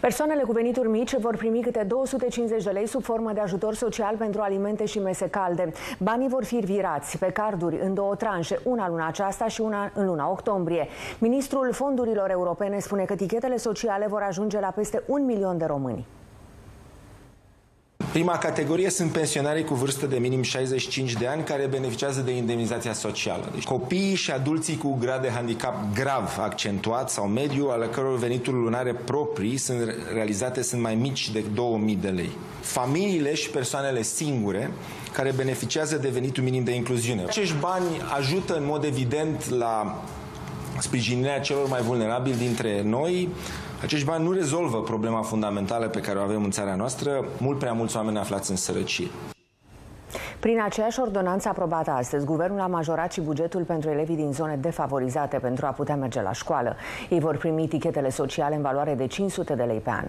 Persoanele cu venituri mici vor primi câte 250 de lei sub formă de ajutor social pentru alimente și mese calde. Banii vor fi virați pe carduri în două tranșe, una luna aceasta și una în luna octombrie. Ministrul Fondurilor Europene spune că tichetele sociale vor ajunge la peste 1 milion de români. Prima categorie sunt pensionarii cu vârstă de minim 65 de ani care beneficiază de indemnizația socială. Deci copiii și adulții cu grad de handicap grav accentuat sau mediu, ale căror venituri lunare proprii sunt mai mici de 2000 de lei. Familiile și persoanele singure care beneficiază de venitul minim de incluziune. Acești bani ajută în mod evident la sprijinirea celor mai vulnerabili dintre noi. Acești bani nu rezolvă problema fundamentală pe care o avem în țara noastră, mult prea mulți oameni aflați în sărăcie. Prin aceeași ordonanță aprobată astăzi, guvernul a majorat și bugetul pentru elevii din zone defavorizate pentru a putea merge la școală. Ei vor primi tichetele sociale în valoare de 500 de lei pe an.